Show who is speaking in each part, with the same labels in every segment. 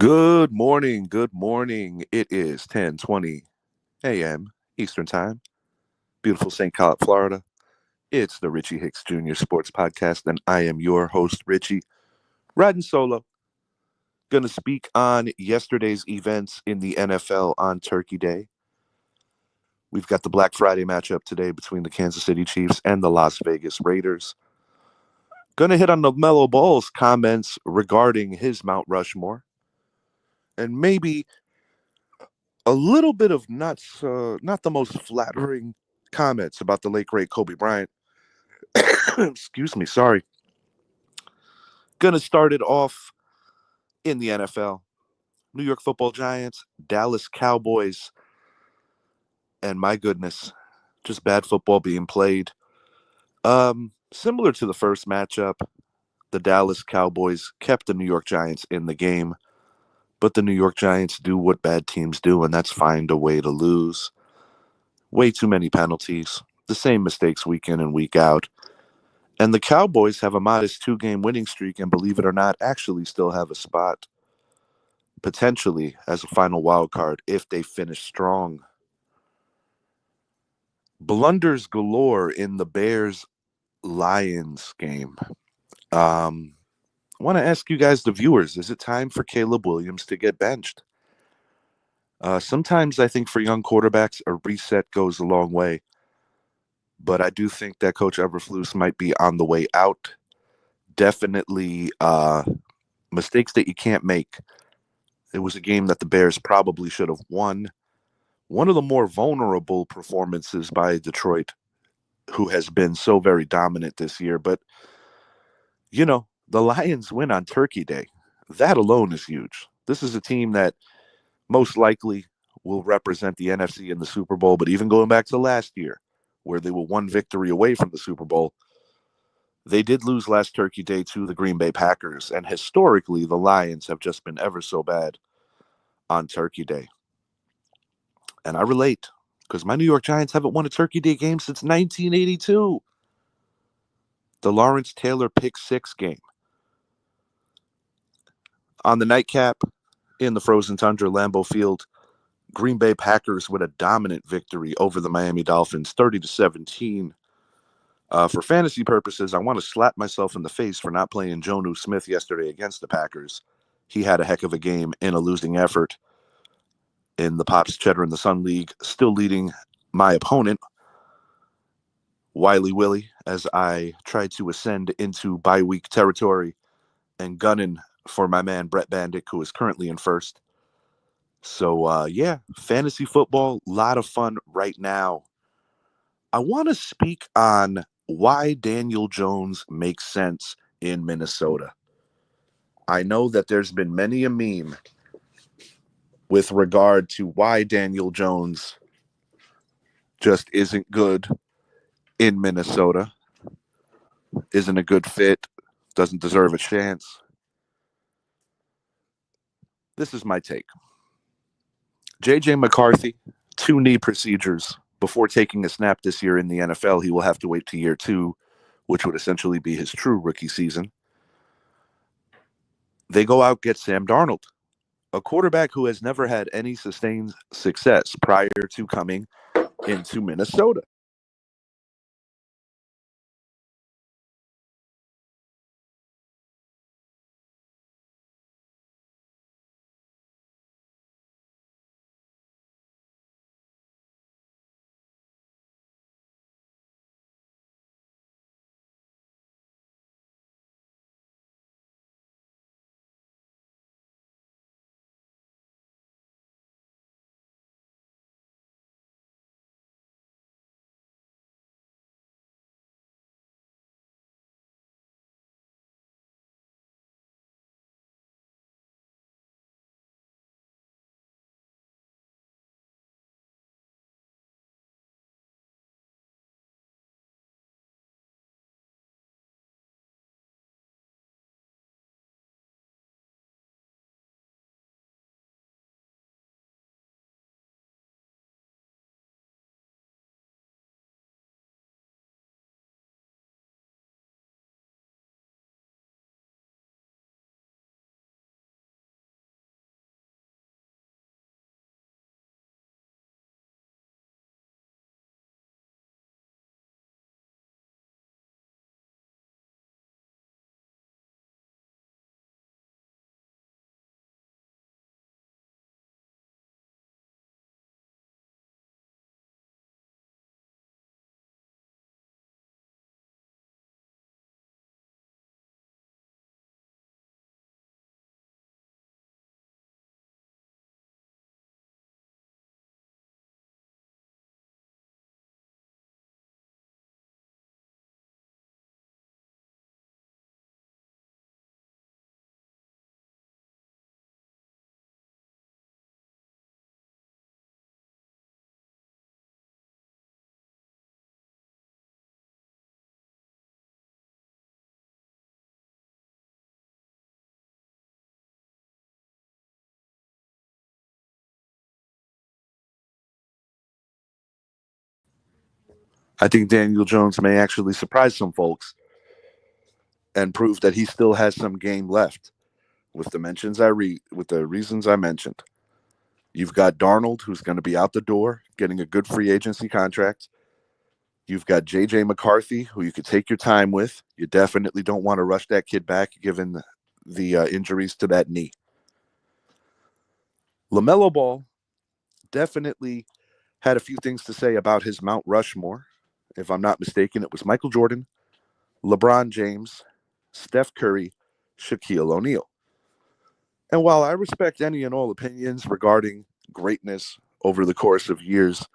Speaker 1: Good morning. Good morning. It is 10:20 a.m. Eastern Time. Beautiful St. Cloud, Florida. It's the Richie Hicks Jr. Sports Podcast, and I am your host, Richie, riding solo. Going to speak on yesterday's events in the NFL on Turkey Day. We've got the Black Friday matchup today between the Kansas City Chiefs and the Las Vegas Raiders. Going to hit on the Lamelo Ball's comments regarding his Mount Rushmore, and maybe a little bit of not the most flattering comments about the late great Kobe Bryant. Excuse me, sorry. Gonna start it off in the NFL. New York Football Giants, Dallas Cowboys, and my goodness, just bad football being played. Similar to the first matchup, the Dallas Cowboys kept the New York Giants in the game, but the New York Giants do what bad teams do, and that's find a way to lose. Way too many penalties, the same mistakes week in and week out. And the Cowboys have a modest 2-game winning streak and, believe it or not, actually still have a spot potentially as a final wild card if they finish strong. Blunders galore in the Bears Lions game. I want to ask you guys, the viewers, is it time for Caleb Williams to get benched? Sometimes I think for young quarterbacks, a reset goes a long way. But I do think that Coach Eberflus might be on the way out. Definitely mistakes that you can't make. It was a game that the Bears probably should have won. One of the more vulnerable performances by Detroit, who has been so very dominant this year. But, the Lions win on Turkey Day. That alone is huge. This is a team that most likely will represent the NFC in the Super Bowl. But even going back to last year, where they were one victory away from the Super Bowl, they did lose last Turkey Day to the Green Bay Packers. And historically, the Lions have just been ever so bad on Turkey Day. And I relate because my New York Giants haven't won a Turkey Day game since 1982. The Lawrence Taylor pick six game. On the nightcap in the frozen tundra, Lambeau Field, Green Bay Packers with a dominant victory over the Miami Dolphins, 30-17. For fantasy purposes, I want to slap myself in the face for not playing Jonnu Smith yesterday against the Packers. He had a heck of a game in a losing effort in the Pops Cheddar and the Sun League, still leading my opponent, Wiley Willie, as I tried to ascend into bye-week territory and gunning for my man Brett Bandick, who is currently in first. So, fantasy football, a lot of fun right now. I want to speak on why Daniel Jones makes sense in Minnesota. I know that there's been many a meme with regard to why Daniel Jones just isn't good in Minnesota, isn't a good fit, doesn't deserve a chance. This is my take. J.J. McCarthy, 2 knee procedures before taking a snap this year in the NFL. He will have to wait to year 2, which would essentially be his true rookie season. They go out, get Sam Darnold, a quarterback who has never had any sustained success prior to coming into Minnesota. I think Daniel Jones may actually surprise some folks and prove that he still has some game left with the reasons I mentioned. You've got Darnold, who's going to be out the door, getting a good free agency contract. You've got J.J. McCarthy, who you could take your time with. You definitely don't want to rush that kid back, given the injuries to that knee. Lamelo Ball definitely had a few things to say about his Mount Rushmore. If I'm not mistaken, it was Michael Jordan, LeBron James, Steph Curry, Shaquille O'Neal. And while I respect any and all opinions regarding greatness over the course of years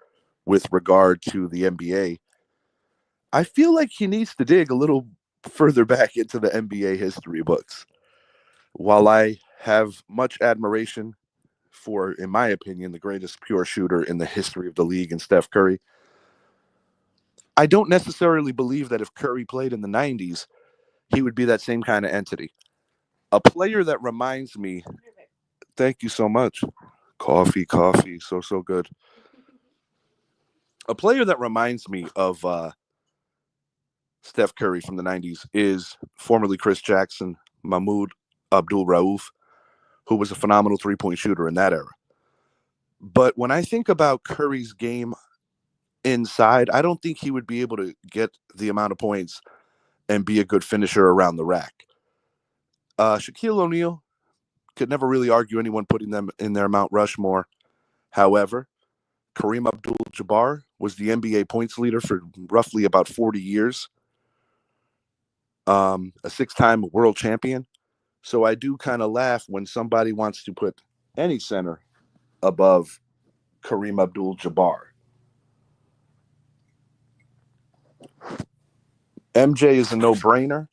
Speaker 1: with regard to the NBA, I feel like he needs to dig a little further back into the NBA history books. While I have much admiration for, in my opinion, the greatest pure shooter in the history of the league in Steph Curry, I don't necessarily believe that if Curry played in the 90s, he would be that same kind of entity. A player that reminds me, thank you so much. Coffee, so good. A player that reminds me of Steph Curry from the 90s is formerly Chris Jackson, Mahmoud Abdul Rauf, who was a phenomenal three-point shooter in that era. But when I think about Curry's game inside, I don't think he would be able to get the amount of points and be a good finisher around the rack. Shaquille O'Neal could never really argue anyone putting them in their Mount Rushmore. However, Kareem Abdul-Jabbar was the NBA points leader for roughly about 40 years, a six-time world champion. So I do kind of laugh when somebody wants to put any center above Kareem Abdul-Jabbar. MJ is a no-brainer.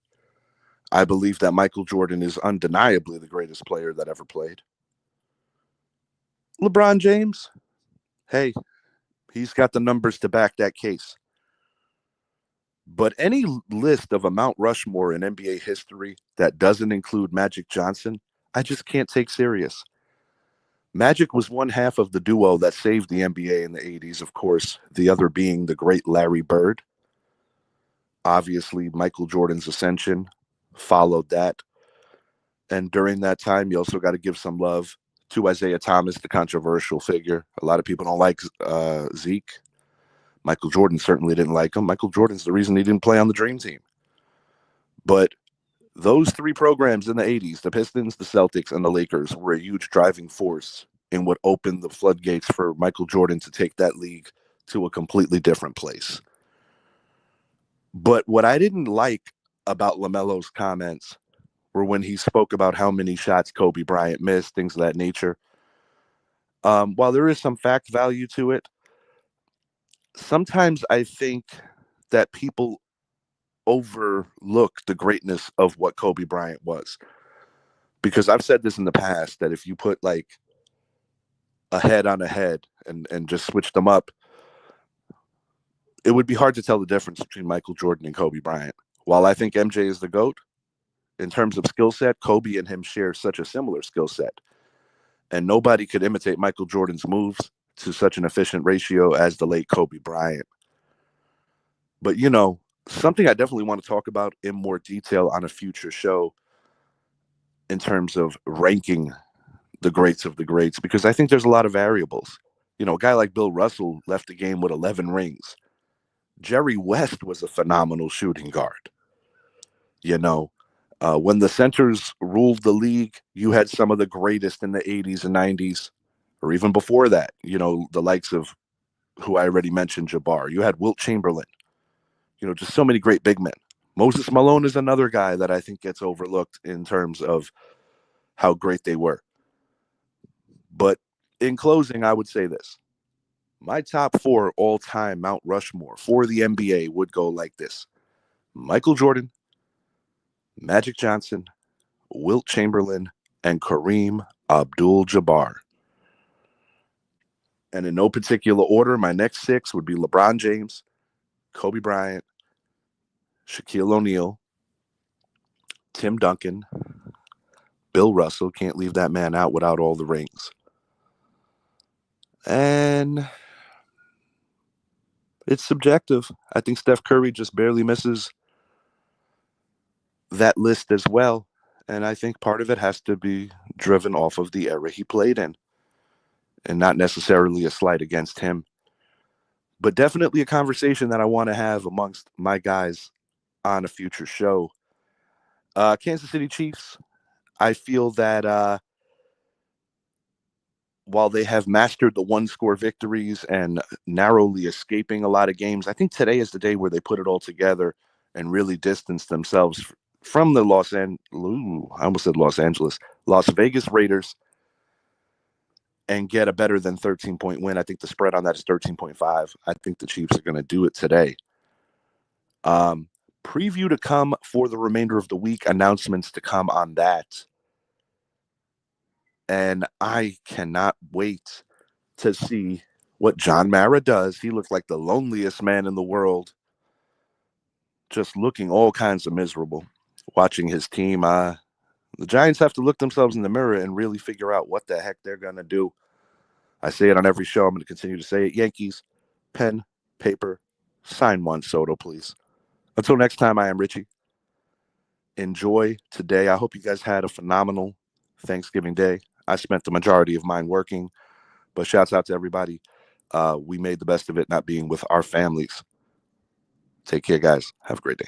Speaker 1: I believe that Michael Jordan is undeniably the greatest player that ever played. LeBron James, hey, he's got the numbers to back that case. But any list of a Mount Rushmore in NBA history that doesn't include Magic Johnson, I just can't take serious. Magic was one half of the duo that saved the NBA in the 80s, of course, the other being the great Larry Bird. Obviously, Michael Jordan's ascension followed that. And during that time, you also got to give some love to Isaiah Thomas, the controversial figure. A lot of people don't like Zeke. Michael Jordan certainly didn't like him. Michael Jordan's the reason he didn't play on the Dream Team. But those three programs in the 80s, the Pistons, the Celtics, and the Lakers, were a huge driving force in what opened the floodgates for Michael Jordan to take that league to a completely different place. But what I didn't like about LaMelo's comments were when he spoke about how many shots Kobe Bryant missed, things of that nature. While there is some fact value to it, sometimes I think that people overlook the greatness of what Kobe Bryant was. Because I've said this in the past that if you put like a head on a head and just switch them up, it would be hard to tell the difference between Michael Jordan and Kobe Bryant. While I think MJ is the GOAT, in terms of skill set, Kobe and him share such a similar skill set. And nobody could imitate Michael Jordan's moves to such an efficient ratio as the late Kobe Bryant. But, you know, something I definitely want to talk about in more detail on a future show in terms of ranking the greats of the greats, because I think there's a lot of variables. You know, a guy like Bill Russell left the game with 11 rings. Jerry West was a phenomenal shooting guard. You know, when the centers ruled the league, you had some of the greatest in the 80s and 90s, or even before that, you know, the likes of who I already mentioned, Jabbar. You had Wilt Chamberlain, you know, just so many great big men. Moses Malone is another guy that I think gets overlooked in terms of how great they were. But in closing, I would say this. My top four all-time Mount Rushmore for the NBA would go like this. Michael Jordan, Magic Johnson, Wilt Chamberlain, and Kareem Abdul-Jabbar. And in no particular order, my next six would be LeBron James, Kobe Bryant, Shaquille O'Neal, Tim Duncan, Bill Russell. Can't leave that man out without all the rings. And It's subjective. I think Steph Curry just barely misses that list as well. And I think part of it has to be driven off of the era he played in and not necessarily a slight against him. But definitely a conversation that I want to have amongst my guys on a future show. Kansas City Chiefs, I feel that while they have mastered the one score victories and narrowly escaping a lot of games, I think today is the day where they put it all together and really distance themselves from the I almost said Los Angeles, Las Vegas Raiders and get a better than 13-point win. I think the spread on that is 13.5. I think the Chiefs are going to do it today. Um, Preview to come for the remainder of the week, announcements to come on that. And I cannot wait to see what John Mara does. He looked like the loneliest man in the world, just looking all kinds of miserable. Watching his team, the Giants have to look themselves in the mirror and really figure out what the heck they're going to do. I say it on every show. I'm going to continue to say it. Yankees, pen, paper, sign Juan Soto, please. Until next time, I am Richie. Enjoy today. I hope you guys had a phenomenal Thanksgiving day. I spent the majority of mine working, but shouts out to everybody. We made the best of it not being with our families. Take care, guys. Have a great day.